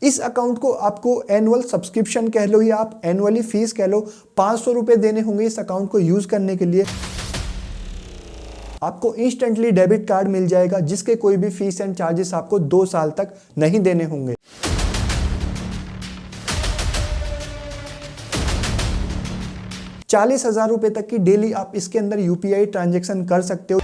इस अकाउंट को आपको एनुअल सब्सक्रिप्शन कह लो या आप एनुअली फीस कह लो, 500 रुपए देने होंगे इस अकाउंट को यूज करने के लिए। आपको इंस्टेंटली डेबिट कार्ड मिल जाएगा जिसके कोई भी फीस एंड चार्जेस आपको 2 साल तक नहीं देने होंगे। ₹40,000 तक की डेली आप इसके अंदर यूपीआई ट्रांजैक्शन कर सकते हो।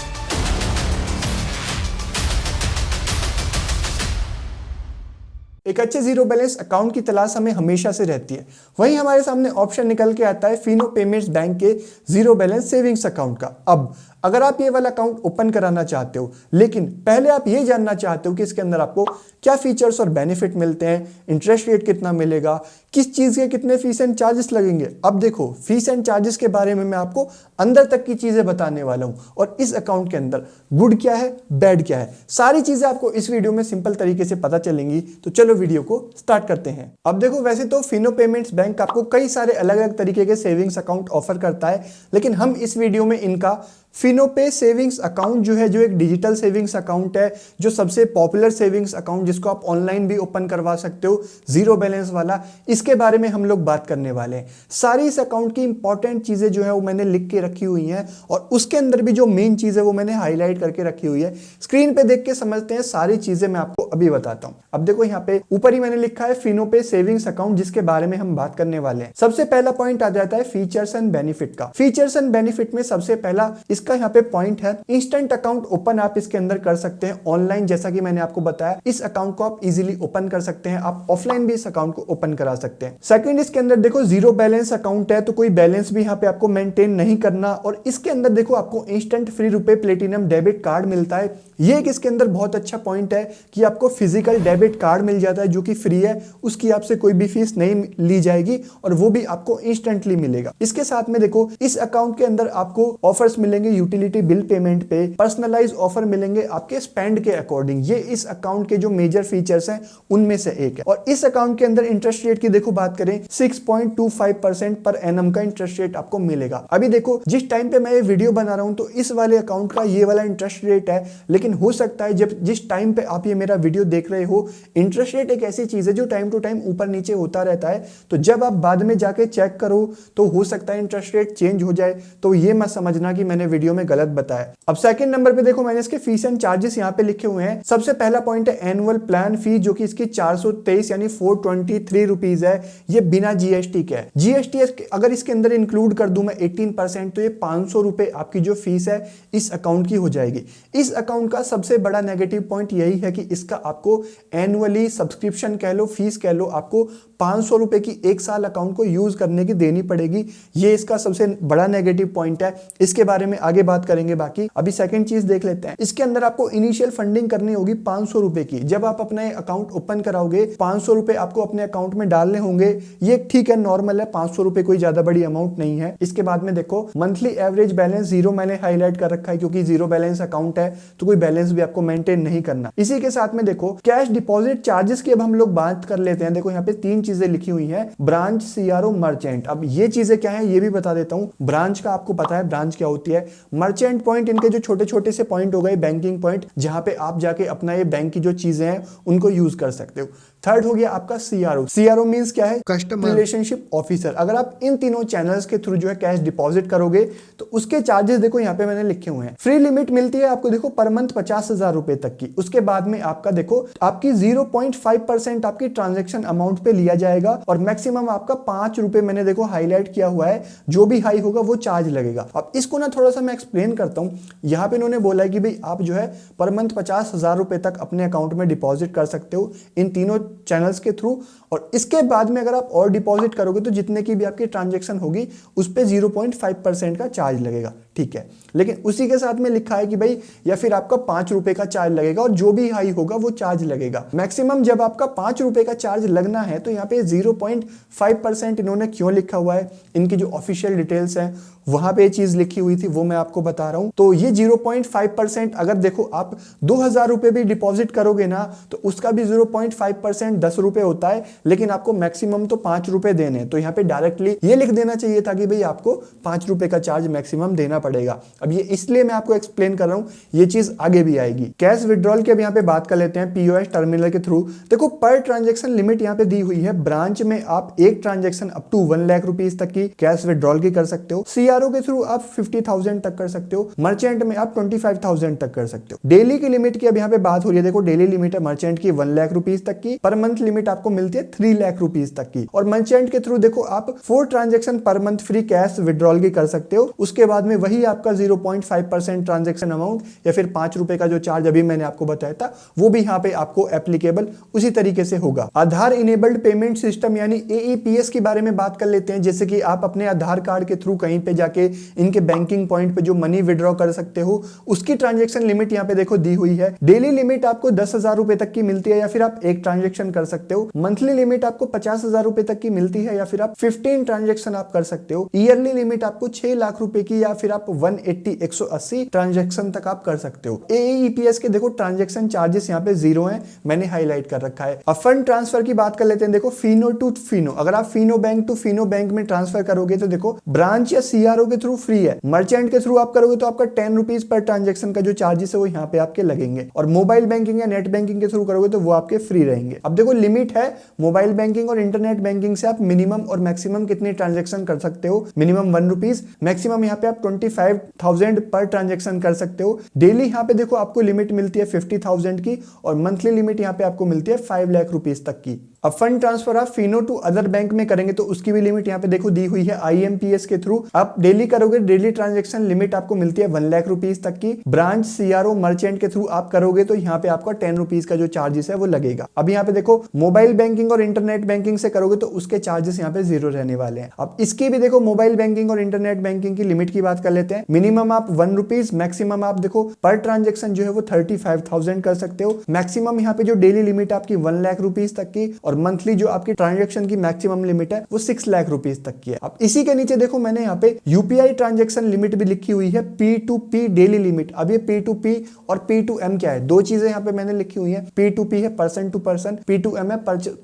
एक अच्छे जीरो बैलेंस अकाउंट की तलाश हमें हमेशा से रहती है। वहीं हमारे सामने ऑप्शन निकल के आता है फिनो पेमेंट्स बैंक के जीरो बैलेंस सेविंग्स अकाउंट का। अब अगर आप ये वाला अकाउंट ओपन कराना चाहते हो, लेकिन पहले आप ये जानना चाहते हो कि इसके अंदर आपको क्या फीचर्स और बेनिफिट मिलते हैं, इंटरेस्ट रेट कितना मिलेगा, किस चीज के कितने फीस एंड चार्जेस लगेंगे। अब देखो, फीस एंड चार्जेस के बारे में मैं आपको अंदर तक की चीजें बताने वाला हूं और इस अकाउंट के अंदर गुड क्या है, बैड क्या है, सारी चीजें आपको इस वीडियो में सिंपल तरीके से पता चलेंगी। तो चलो वीडियो को स्टार्ट करते हैं। अब देखो, वैसे तो फिनो पेमेंट्स बैंक आपको कई सारे अलग अलग तरीके के सेविंग्स अकाउंट ऑफर करता है, लेकिन हम इस वीडियो में इनका फिनोपे सेविंग्स अकाउंट जो है, जो एक डिजिटल सेविंग्स अकाउंट है, जो सबसे पॉपुलर सेविंग्स अकाउंट जिसको आप ऑनलाइन भी ओपन करवा सकते हो, जीरो बैलेंस वाला, इसके बारे में हम लोग बात करने वाले हैं। सारी इस अकाउंट की इंपॉर्टेंट चीजें जो है वो मैंने लिख के रखी हुई हैं और उसके अंदर भी जो मेन चीज है वो मैंने हाईलाइट करके रखी हुई है। स्क्रीन पे देख के समझते हैं सारी चीजें, मैं आपको अभी बताता हूं। अब देखो, यहाँ पे ऊपर ही मैंने लिखा है फिनोपे सेविंग्स अकाउंट, जिसके बारे में हम बात करने वाले हैं। सबसे पहला पॉइंट आ जाता है फीचर्स एंड बेनिफिट का। फीचर्स एंड बेनिफिट में सबसे पहला इसका यहाँ पे पॉइंट है, इंस्टेंट अकाउंट ओपन आप इसके अंदर कर सकते हैं ऑनलाइन। जैसा कि मैंने आपको बताया, इस अकाउंट को आप इजीली ओपन कर सकते हैं, आप ऑफलाइन भी इस अकाउंट को ओपन करा सकते हैं। सेकंड, इसके अंदर देखो जीरो बैलेंस अकाउंट है, तो कोई बैलेंस भी यहाँ पे आपको मेंटेन नहीं करना। और इसके अंदर देखो, आपको इंस्टेंट फ्री रुपए प्लेटिनम डेबिट कार्ड मिलता है। ये एक इसके अंदर बहुत अच्छा पॉइंट है कि आपको फिजिकल डेबिट कार्ड मिल जाता है जो कि फ्री है, उसकी आपसे कोई भी फीस नहीं ली जाएगी और वो भी आपको इंस्टेंटली मिलेगा। इसके साथ में देखो, इस अकाउंट के अंदर आपको ऑफर्स मिलेंगे यूटिलिटी बिल पेमेंट पे, पर्सनलाइज ऑफर मिलेंगे आपके स्पेंड के अकॉर्डिंग। ये इस अकाउंट के जो मेजर फीचर्स हैं उनमें से एक है। और इस अकाउंट के अंदर इंटरेस्ट रेट की देखो बात करें, 6.25% पर एनम का इंटरेस्ट रेट आपको मिलेगा। अभी देखो, जिस टाइम पे मैं ये वीडियो बना रहा हूं तो इस वाले अकाउंट का ये वाला इंटरेस्ट रेट है, लेकिन हो सकता है जब जिस टाइम पे आप ये मेरा वीडियो देख रहे हो, इंटरेस्ट रेट एक ऐसी चीज है जो टाइम टू टाइम ऊपर नीचे होता रहता है। तो जब आप बाद में जाके चेक करो तो हो सकता है इंटरेस्ट रेट चेंज हो जाए, तो ये मत समझना कि मैंने वीडियो में गलत बताया। अब सेकंड नंबर पे देखो, मैंने इसके फीस एंड चार्जेस यहाँ पे लिखे हुए हैं। सबसे पहला पॉइंट है एनुअल प्लान फीस, जो कि इसकी 423 यानी 423 रुपीज है। ये बिना जीएसटी के है। जीएसटी अगर इसके अंदर इंक्लूड कर दूं मैं 18%, तो ये 500 रुपए आपकी जो फीस है इस अकाउंट की हो जाएगी। इस अकाउंट का सबसे बड़ा नेगेटिव पॉइंट यही है कि इसका आपको एनुअली सब्सक्रिप्शन कह लो, फीस कह लो, आपको 500 रुपए की 1 साल अकाउंट को यूज करने की देनी पड़ेगी। ये इसका सबसे बड़ा नेगेटिव पॉइंट है। इसके बारे में आगे बात करेंगे। बाकी अभी सेकंड चीज देख लेते हैं। इसके अंदर आपको इनिशियल फंडिंग करनी होगी 500 रुपए की। जब आप अपना अकाउंट ओपन कराओगे, 500 रुपए आपको अपने अकाउंट में डालने होंगे। ये ठीक है, नॉर्मल है, 500 रुपए कोई ज्यादा बड़ी अमाउंट नहीं है। इसके बाद में देखो, मंथली एवरेज बैलेंस जीरो मैंने हाईलाइट कर रखा है, क्योंकि जीरो बैलेंस अकाउंट है तो कोई बैलेंस भी आपको मेंटेन नहीं करना। इसी के साथ में देखो, कैश डिपॉजिट चार्जेस की अब हम लोग बात कर लेते हैं। देखो, यहाँ पे 3 चीजें लिखी हुई है, ब्रांच, सीआरओ, मर्चेंट। अब ये चीजें क्या है ये भी बता देता हूं। ब्रांच का आपको पता है ब्रांच क्या होती है। मर्चेंट पॉइंट इनके जो छोटे छोटे से पॉइंट हो गए, बैंकिंग पॉइंट, जहां पे आप जाके अपना ये बैंक की जो चीजें हैं उनको यूज कर सकते हो। थर्ड हो गया आपका सीआरओ। सीआरओ मींस क्या है, कस्टमर रिलेशनशिप ऑफिसर। अगर आप इन तीनों चैनल्स के थ्रू जो है कैश डिपॉजिट करोगे तो उसके चार्जेस देखो यहाँ पे मैंने लिखे हुए हैं। फ्री लिमिट मिलती है आपको देखो पर मंथ 50,000 रुपए तक की। उसके बाद में आपका देखो, आपकी 0.5% आपकी ट्रांजेक्शन अमाउंट पे लिया जाएगा और मैक्सिमम आपका 5 रुपए मैंने देखो हाईलाइट किया हुआ है। जो भी हाई होगा वो चार्ज लगेगा। अब इसको ना थोड़ा सा मैं एक्सप्लेन करता हूँ। यहाँ पे इन्होंने बोला है कि भाई आप जो है पर मंथ 50,000 रुपए तक अपने अकाउंट में डिपॉजिट कर सकते हो इन तीनों चैनल्स के थ्रू। और इसके बाद में अगर आप और डिपॉजिट करोगे तो जितने की भी आपकी ट्रांजैक्शन होगी उस पे 0.5% का चार्ज लगेगा, ठीक है। लेकिन उसी के साथ में लिखा है कि भाई या फिर आपका 5 रुपए का चार्ज लगेगा और जो भी हाई होगा वो चार्ज लगेगा। मैक्सिमम जब आपका 5 रुपए का चार्ज लगना है तो यहाँ पे 0.5% इन्होंने क्यों लिखा हुआ है, इनकी जो ऑफिशियल डिटेल्स हैं वहां पे चीज लिखी हुई थी वो मैं आपको बता रहा हूं। तो ये 0.5% अगर देखो आप 2,000 रुपए भी डिपॉजिट करोगे ना तो उसका भी 0.5% 10 रुपए होता है, लेकिन आपको मैक्सिमम तो 5 रुपए देने हैं। तो यहाँ पे डायरेक्टली ये लिख देना चाहिए था कि भाई आपको 5 रुपए का चार्ज मैक्सिमम देना पड़ेगा। अब ये इसलिए मैं आपको एक्सप्लेन कर रहा हूँ, ये चीज आगे भी आएगी। कैश विड्रॉल की अब यहाँ पे बात कर लेते हैं पीओएस टर्मिनल के थ्रू। देखो पर ट्रांजेक्शन लिमिट यहाँ पे दी हुई है। ब्रांच में आप एक transaction up to 1 lakh rupees तक की कैश विड्रॉल की कर सकते हो। सीआरओ के थ्रू आप 50,000 तक कर सकते हो। मर्चेंट में आप 25,000 तक कर सकते हो। डेली की लिमिट की अब यहाँ पे बात हो रही है। देखो डेली लिमिट है मर्चेंट की 1 लाख रुपीज तक की, पर मंथ लिमिट आपको मिलती है 3 लाख रुपीज तक की। और मर्चेंट के थ्रू देखो आप 4 transaction per month free cash withdrawal की कर सकते हो। उसके बाद में वही आपका 0.5% ट्रांजेक्शन अमाउंट या फिर 5 रुपए का जो चार्ज अभी मैंने आपको बताया था वो भी यहाँ पे आपको एप्लीकेबल उसी तरीके से होगा। आधार इनेबल्ड पेमेंट सिस्टम यानी एईपीएस के बारे में बात कर लेते हैं। जैसे कि आप अपने आधार कार्ड के थ्रू कहीं पे जाके इनके बैंकिंग पॉइंट पे जो मनी विड्रॉ कर सकते हो, उसकी ट्रांजेक्शन लिमिट यहाँ पे देखो दी हुई है। डेली लिमिट आपको 10,000 रुपए तक की मिलती है या फिर आप एक ट्रांजेक्शन कर सकते हो। मंथली लिमिट आपको 50,000 रुपए तक की मिलती है या फिर आप 15 ट्रांजेक्शन आप कर सकते हो। ईयरली लिमिट आपको 6 लाख रुपए की या फिर आप 180 ट्रांजेक्शन तक आप कर सकते हो। एईपीएस के देखो ट्रांजेक्शन चार्जेस यहाँ पे 0 है, मैंने हाईलाइट कर रखा है। अब फंड ट्रांसफर की बात कर लेते हैं। देखो फिनो टू फिनो, अगर आप Fino bank to Fino bank में ट्रांसफर करोगे तो देखो ब्रांच या सीआरओ के थ्रू फ्री है। मर्चेंट के थ्रू आप करोगे तो आपका 10 रुपीज पर ट्रांजेक्शन का जो चार्जेस है वो यहाँ पे आपके लगेंगे। और मोबाइल बैंकिंग या नेट बैंकिंग के थ्रू करोगे तो वो आपके फ्री रहेंगे। अब देखो लिमिट है मोबाइल बैंकिंग और इंटरनेट बैंकिंग से आप मिनिमम और मैक्सिमम कितने ट्रांजेक्शन कर सकते हो। मिनिमम 1 रुपीज, मैक्सिमम यहाँ पे आप 25,000 पर ट्रांजेक्शन कर सकते हो। डेली यहाँ पे देखो आपको लिमिट मिलती है 50,000 की और मंथली लिमिट यहाँ पे आपको मिलती है 5 लाख रुपीज तक की। अब फंड ट्रांसफर आप फिनो टू अदर बैंक में करेंगे तो उसकी भी लिमिट यहाँ पे देखो दी हुई है आईएमपीएस के थ्रू। आप डेली करोगे, डेली ट्रांजेक्शन लिमिट आपको मिलती है 1 लाख रुपीज तक की। ब्रांच सीआरओ मर्चेंट के थ्रू आप करोगे तो यहाँ पे आपका 10 रुपीज का जो चार्जेस है वो लगेगा। अब यहाँ पे देखो मोबाइल बैंकिंग और इंटरनेट बैंकिंग से करोगे तो उसके चार्जेस यहाँ पे 0 रहने वाले हैं। अब इसकी भी देखो मोबाइल बैंकिंग और इंटरनेट बैंकिंग की लिमिट की बात कर लेते हैं। मिनिमम आप 1 रुपीज, मैक्सिमम आप देखो पर ट्रांजेक्शन जो है वो 35,000 कर सकते हो। मैक्सिमम यहाँ पे जो डेली लिमिट आपकी 1 लाख रुपीज तक की और मंथली जो आपकी ट्रांजैक्शन की मैक्सिमम लिमिट है वो 6 लाख रुपीस तक की है। अब इसी के नीचे देखो मैंने यहाँ पे यूपीआई ट्रांजैक्शन लिमिट भी लिखी हुई है, P2P डेली लिमिट। अब ये P2P और P2M क्या है, दो चीजें यहाँ पे मैंने लिखी हुई है। P2P है पर्सन टू पर्सन, P2M है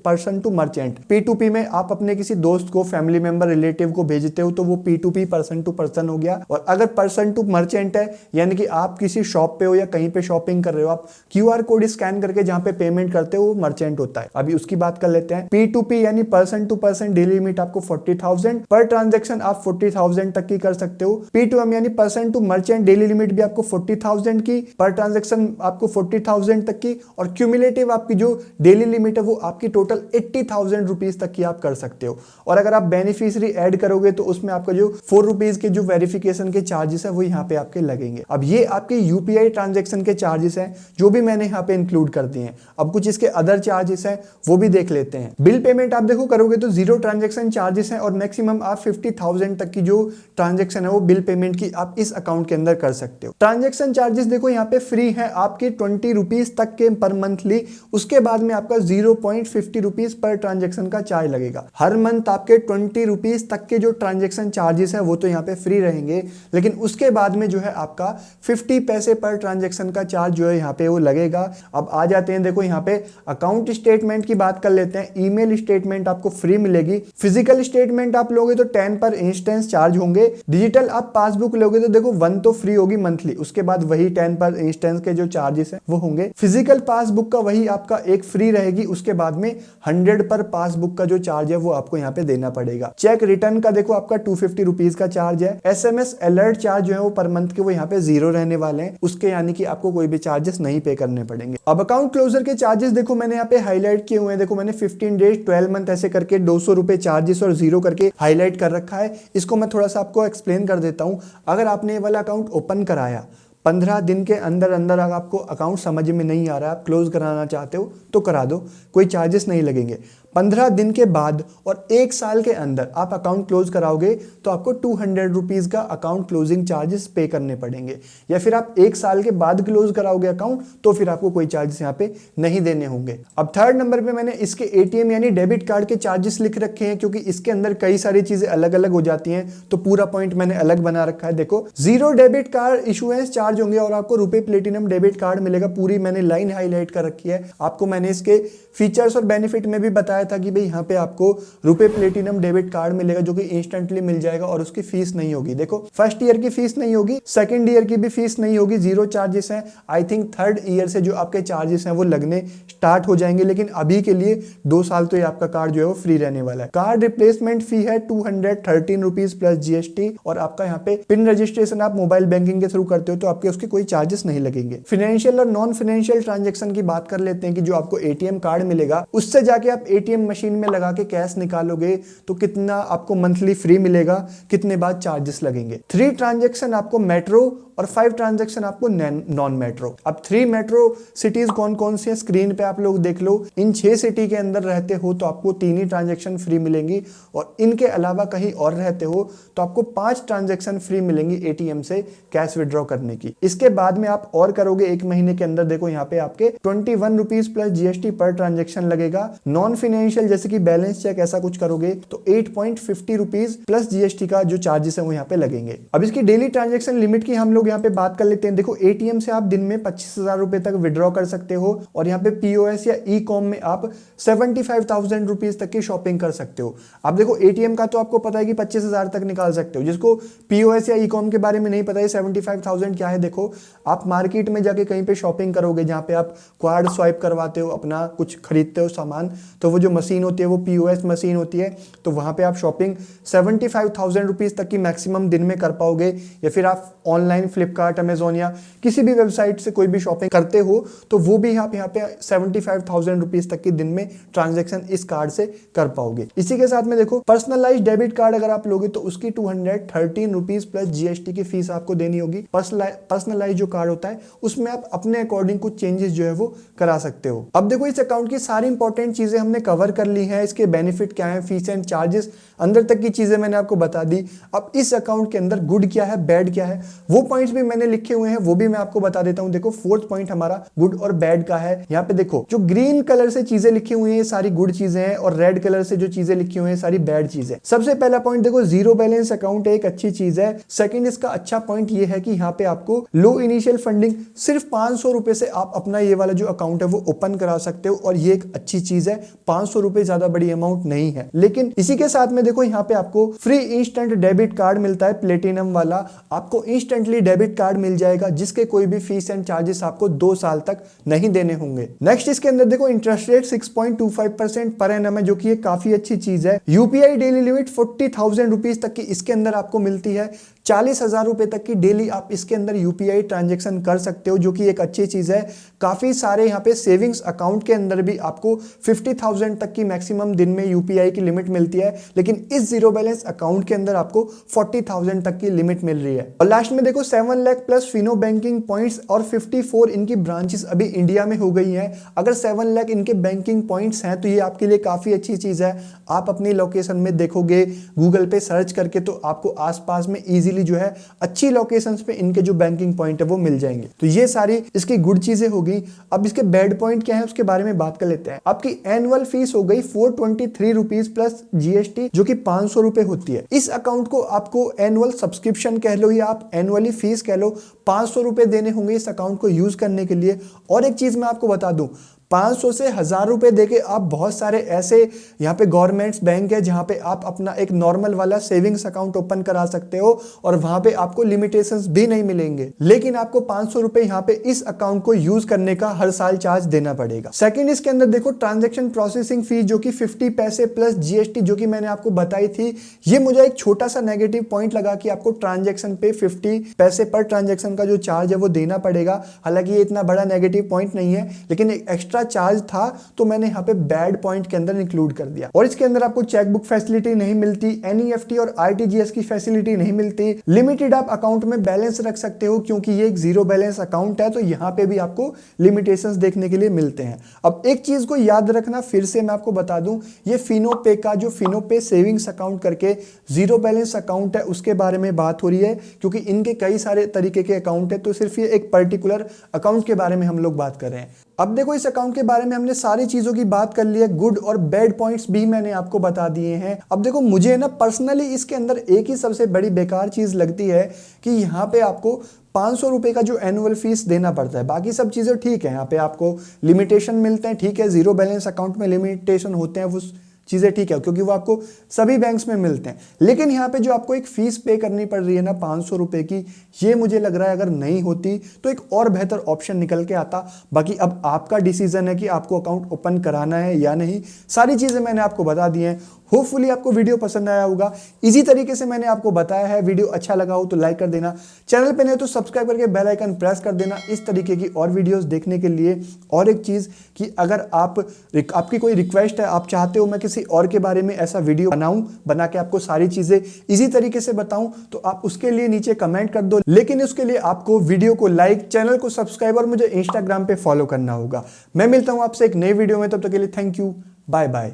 पर्सन टू मर्चेंट। P2P में आप अपने किसी दोस्त को, फैमिली मेंबर, रिलेटिव को भेजते हो तो वो P2P पर्सन टू पर्सन हो गया। और अगर पर्सन टू मर्चेंट है यानी कि आप किसी शॉप पे हो या कहीं पे शॉपिंग कर रहे हो, आप QR कोड स्कैन करके जहां पे पेमेंट करते हो वो मर्चेंट होता है। अभी उसकी बात कर लेते हैं। P2P यानी person to person daily limit आपको 40,000 पर ट्रांजैक्शन, आप 40,000 तक की कर सकते हो। P2M यानी person to merchant daily limit भी आपको 40,000 की, पर ट्रांजैक्शन आपको 40,000 तक की। और क्यूमुलेटिव आपकी जो डेली लिमिट है वो आपकी टोटल 80,000 रुपीज तक की आप कर सकते हो। और अगर आप बेनिफिशियरी ऐड करोगे तो उसमें आपका जो 4 रुपीज के जो वेरिफिकेशन के चार्जेस है वो यहाँ पे आपके लगेंगे। अब ये आपके यूपीआई ट्रांजैक्शन के चार्जेस हैं जो भी मैंने यहाँ पे इंक्लूड कर दिए हैं। अब कुछ इसके अदर चार्जेस हैं वो भी देख लेते हैं। बिल पेमेंट आप देखो करोगे तो 0 ट्रांजैक्शन चार्जेस हैं और मैक्सिमम आप 50,000 तक की जो ट्रांजैक्शन है वो बिल पेमेंट की आप इस अकाउंट के अंदर कर सकते हो। ट्रांजैक्शन चार्जेस देखो यहाँ पे फ्री है आपके 20 रुपीज तक के पर मंथली। उसके बाद में आपका 0.50 रुपीज पर ट्रांजैक्शन का चार्ज लगेगा। हर मंथ आपके 20 रुपीज तक के जो ट्रांजैक्शन चार्जेस है वो तो यहाँ पे फ्री रहेंगे, लेकिन उसके बाद में जो है आपका 50 पैसे पर ट्रांजैक्शन का चार्ज जो है यहाँ पे वो लगेगा। अब आ जाते हैं देखो यहाँ पे अकाउंट स्टेटमेंट की बात कर लेते हैं। ईमेल स्टेटमेंट आपको फ्री मिलेगी। फिजिकल स्टेटमेंट आप लोगे तो 10 पर इंस्टेंस चार्ज होंगे। डिजिटल आप पासबुक लोगे तो देखो 1 तो फ्री होगी मंथली, उसके बाद वही 10 पर इंस्टेंस के जो चार्जेस है वो होंगे। फिजिकल पासबुक का वही आपका एक फ्री रहेगी, उसके बाद में 100 पर पासबुक का जो चार्ज है वो आपको यहाँ पे देना पड़ेगा। चेक रिटर्न का देखो आपका 250 रुपीज का चार्ज है। SMS अलर्ट चार्ज जो है वो पर मंथ के वो यहाँ पे 0 रहने वाले हैं, उसके यानी कि आपको कोई भी चार्जेस नहीं पे करने पड़ेंगे। अब अकाउंट क्लोजर के चार्जेस देखो मैंने यहाँ पे हाईलाइट किए हुए हैं। देखो मैंने 15 डेज 12 मंथ ऐसे करके 200 रुपए चार्जेस और 0 करके हाईलाइट कर रखा है। इसको मैं थोड़ा सा आपको एक्सप्लेन कर देता हूं। अगर आपने ये वाला अकाउंट ओपन कराया, 15 दिन के अंदर अंदर अगर आपको अकाउंट समझ में नहीं आ रहा है, आप क्लोज कराना चाहते हो तो करा दो, कोई चार्जेस नहीं लगेंगे। 15 दिन के बाद और 1 साल के अंदर आप अकाउंट क्लोज कराओगे तो आपको 200 रुपीज का अकाउंट क्लोजिंग चार्जेस पे करने पड़ेंगे। या फिर आप 1 साल के बाद क्लोज कराओगे अकाउंट तो फिर आपको कोई चार्जेस यहाँ पे नहीं देने होंगे। अब थर्ड नंबर पे मैंने इसके ATM यानी डेबिट कार्ड के चार्जेस लिख रखे हैं, क्योंकि इसके अंदर कई सारी चीजें अलग अलग हो जाती हैं तो पूरा पॉइंट मैंने अलग बना रखा है। देखो 0 debit card issuance charge charge होंगे और आपको रुपए प्लेटिनम डेबिट कार्ड मिलेगा। पूरी मैंने लाइन हाईलाइट कर रखी है, आपको मैंने इसके फीचर्स और बेनिफिट में भी बताया था कि भाई यहाँ पे आपको रुपए प्लेटिनम डेबिट कार्ड मिलेगा जो कि इंस्टेंटली मिल जाएगा और उसकी फीस नहीं होगी। देखो फर्स्ट ईयर की फीस नहीं होगी, सेकंड ईयर की भी फीस नहीं होगी, जीरो चार्जेस हैं। आई थिंक थर्ड ईयर से जो आपके चार्जेस हैं वो लगने स्टार्ट हो जाएंगे, लेकिन अभी के लिए 2 साल तो ये आपका कार्ड जो है वो फ्री रहने वाला है। कार्ड रिप्लेसमेंट फी है 213 रुपीज प्लस जीएसटी, और आपका यहाँ पे पिन रजिस्ट्रेशन आप मोबाइल बैंकिंग के थ्रू करते हो तो आपके उसके कोई चार्जेस नहीं लगेंगे। फाइनेंशियल और नॉन फाइनेंशियल ट्रांजेक्शन की बात कर लेते हैं कि जो आपको एटीएम कार्ड मिलेगा उससे जाके आप एटीएम मशीन में लगा के कैश निकालोगे तो कितना आपको मंथली फ्री मिलेगा, कितने बाद चार्जेस लगेंगे। 3 ट्रांजेक्शन आपको मेट्रो और 5 ट्रांजैक्शन आपको नॉन मेट्रो। अब 3 मेट्रो सिटीज कौन कौन सी है स्क्रीन पे आप लोग देख लो। इन 6 सिटी के अंदर रहते हो तो आपको 3 ही ट्रांजैक्शन फ्री मिलेंगी, और इनके अलावा कहीं और रहते हो तो आपको 5 ट्रांजैक्शन फ्री मिलेंगी एटीएम से कैश विड्रॉ करने की। इसके बाद में आप और करोगे 1 महीने के अंदर, देखो यहाँ पे आपके 21 rupees plus GST per transaction लगेगा। नॉन फाइनेंशियल जैसे कि बैलेंस चेक ऐसा कुछ करोगे तो 8.50 रुपीज प्लस जीएसटी का जो चार्जेस है वो यहाँ पे लगेंगे। अब इसकी डेली ट्रांजेक्शन लिमिट की हम लोग यहाँ पे बात कर लेते हैं। देखो एटीएम से आप दिन में 25,000 रुपए तक विड्रॉ कर सकते हो, और यहाँ पे पीओएस या ई कॉम में आप 75,000 रुपीज तक की शॉपिंग कर सकते हो। आप देखो एटीएम का तो आपको पता है कि 25,000 तक निकाल सकते हो, जिसको पीओएस या ई कॉम के बारे में नहीं पता है 75,000 क्या है। देखो आप मार्केट में जाके कहीं पे शॉपिंग करोगे जहाँ पे आप कार्ड स्वाइप करवाते हो, अपना कुछ खरीदते हो सामान, तो वो जो मशीन होती है वो पीओएस मशीन होती है, तो वहां पे आप शॉपिंग 75,000 रुपीज तक की मैक्सिमम दिन में कर पाओगे। या फिर आप ऑनलाइन फ्लिपकार्ट, अमेजोन या किसी भी वेबसाइट से कोई भी शॉपिंग करते हो तो वो भी आप यहाँ पे 75,000 रुपीज तक की दिन में ट्रांजैक्शन इस कार्ड से कर पाओगे। इसी के साथ में देखो पर्सनलाइज्ड डेबिट कार्ड अगर आप लोगे तो उसकी 213 रुपीज प्लस जीएसटी की फीस आपको देनी होगी। पर्सनलाइज जो कार्ड होता है उसमें आप अपने अकॉर्डिंग कुछ चेंजेस जो है वो करा सकते हो। अब देखो इस अकाउंट की सारी इंपॉर्टेंट चीजें हमने कवर कर ली है, इसके बेनिफिट क्या है, फीस एंड चार्जेस, अंदर तक की चीजें मैंने आपको बता दी। अब इस अकाउंट के अंदर गुड क्या है, बैड क्या है, वो पॉइंट्स भी मैंने लिखे हुए हैं, वो भी मैं आपको बता देता हूं। देखो 4th पॉइंट हमारा गुड और बैड का है। यहाँ पे देखो जो ग्रीन कलर से चीजें लिखी हुई हैं सारी गुड चीजें हैं, और रेड कलर से जो चीजें लिखी हुई हैं सारी बैड चीजें। सबसे पहला पॉइंट देखो जीरो बैलेंस अकाउंट एक अच्छी चीज है। सेकंड इसका अच्छा पॉइंट ये है कि यहाँ पे आपको लो इनिशियल फंडिंग, सिर्फ 500 रुपए से आप अपना ये वाला जो अकाउंट है वो ओपन करा सकते हो, और ये एक अच्छी चीज है। 500 रुपए ज्यादा बड़ी अमाउंट नहीं है। लेकिन इसी के साथ में देखो यहाँ पे आपको फ्री इंस्टेंट डेबिट कार्ड मिलता है, प्लेटिनम वाला। आपको इंस्टेंटली डेबिट कार्ड मिल जाएगा जिसके कोई भी फीस एंड चार्जेस आपको 2 साल तक नहीं देने होंगे। नेक्स्ट इसके अंदर देखो इंटरेस्ट रेट 6.25% पर एनम है, जो कि एक काफी अच्छी चीज है। यूपीआई डेली लिमिट 40,000 रुपीज तक की इसके अंदर आपको मिलती है। 40,000 रुपए तक की डेली आप इसके अंदर यूपीआई ट्रांजैक्शन कर सकते हो, जो कि एक अच्छी चीज है। काफी सारे यहाँ पे सेविंग्स अकाउंट के अंदर भी आपको 50,000 तक की मैक्सिमम दिन में यूपीआई की लिमिट मिलती है, लेकिन इस जीरो बैलेंस अकाउंट के अंदर आपको 40,000 तक की लिमिट मिल रही है। और लास्ट में देखो 7 lakh plus Fino banking points और 54 इनकी ब्रांचेस अभी इंडिया में हो गई हैं। अगर 7 लाख इनके बैंकिंग पॉइंट्स हैं तो ये आपके लिए काफी अच्छी चीज है। आप अपनी लोकेशन में देखोगे गूगल पे सर्च करके तो आपको आसपास में इजीली जो है अच्छी लोकेशंस पे इनके जो बैंकिंग पॉइंट है वो मिल जाएंगे। तो ये सारी इसकी गुड चीजें हो गई। अब इसके बैड पॉइंट क्या है उसके बारे में बात कर लेते हैं। आपकी एनुअल फीस हो गई 423 रुपीज प्लस जीएसटी, जो कि 500 रुपए होती है। इस अकाउंट को आपको एनुअल सब्सक्रिप्शन कह लो या आप एनुअली फीस कह लो, 500 रुपए देने होंगे इस अकाउंट को यूज करने के लिए। और एक चीज मैं आपको बता दूं, 500 से 1000 रुपए देके आप बहुत सारे ऐसे यहाँ पे गवर्नमेंट्स बैंक है जहाँ पे आप अपना एक नॉर्मल वाला सेविंग्स अकाउंट ओपन करा सकते हो, और वहां पे आपको लिमिटेशंस भी नहीं मिलेंगे। लेकिन आपको 500 रुपए यहाँ पे इस अकाउंट को यूज करने का हर साल चार्ज देना पड़ेगा। सेकंड इसके अंदर देखो ट्रांजैक्शन प्रोसेसिंग फी जो कि 50 पैसे प्लस जीएसटी जो कि मैंने आपको बताई थी, ये मुझे एक छोटा सा नेगेटिव पॉइंट लगा कि आपको ट्रांजैक्शन पे 50 पैसे पर ट्रांजैक्शन का जो चार्ज है वो देना पड़ेगा। हालांकि ये इतना बड़ा नेगेटिव पॉइंट नहीं है, लेकिन एक एक्स्ट्रा चार्ज था तो मैंने यहाँ पे बैड पॉइंट के अंदर इंक्लूड कर दिया। और इसके अंदर आपको चेकबुक फैसिलिटी नहीं मिलती, एनईएफटी और आरटीजीएस की फैसिलिटी नहीं मिलती। लिमिटेड आप अकाउंट में बैलेंस रख सकते हो क्योंकि ये एक जीरो बैलेंस अकाउंट है, तो यहाँ पे भी आपको लिमिटेशंस देखने के लिए मिलते हैं। अब एक चीज को याद रखना, फिर से मैं आपको बता दूं, ये फिनो पे का जो फिनो पे सेविंग्स अकाउंट करके जीरो बैलेंस अकाउंट है उसके बारे में बात हो रही है, क्योंकि इनके कई सारे तरीके के अकाउंट है, तो सिर्फ ये एक पर्टिकुलर अकाउंट के बारे में हम लोग बात कर रहे हैं। अब देखो इस अकाउंट के बारे में हमने सारी चीजों की बात कर ली है, गुड और बैड पॉइंट्स भी मैंने आपको बता दिए हैं। अब देखो मुझे ना पर्सनली इसके अंदर एक ही सबसे बड़ी बेकार चीज लगती है कि यहाँ पे आपको 500 रुपये का जो एनुअल फीस देना पड़ता है। बाकी सब चीज़ें ठीक है, यहाँ पे आपको लिमिटेशन मिलते हैं, ठीक है, जीरो बैलेंस अकाउंट में लिमिटेशन होते हैं, वो चीज़ें ठीक है क्योंकि वो आपको सभी बैंक्स में मिलते हैं। लेकिन यहाँ पे जो आपको एक फीस पे करनी पड़ रही है ना 500 रुपये की, ये मुझे लग रहा है अगर नहीं होती तो एक और बेहतर ऑप्शन निकल के आता। बाकी अब आपका डिसीजन है कि आपको अकाउंट ओपन कराना है या नहीं। सारी चीज़ें मैंने आपको बता दी हैं। होपफुली आपको वीडियो पसंद आया होगा। इजी तरीके से मैंने आपको बताया है। वीडियो अच्छा लगा हो तो लाइक कर देना, चैनल पे नहीं तो सब्सक्राइब करके बेल आइकन प्रेस कर देना इस तरीके की और वीडियोस देखने के लिए। और एक चीज़ कि अगर आपकी कोई रिक्वेस्ट है, आप चाहते हो मैं किसी और के बारे में ऐसा वीडियो बनाऊं, बना के आपको सारी चीज़ें इजी तरीके से बताऊं, तो आप उसके लिए नीचे कमेंट कर दो। लेकिन उसके लिए आपको वीडियो को लाइक, चैनल को सब्सक्राइब और मुझे इंस्टाग्राम पे फॉलो करना होगा। मैं मिलता हूं आपसे एक नई वीडियो में, तब तक के लिए थैंक यू, बाय बाय।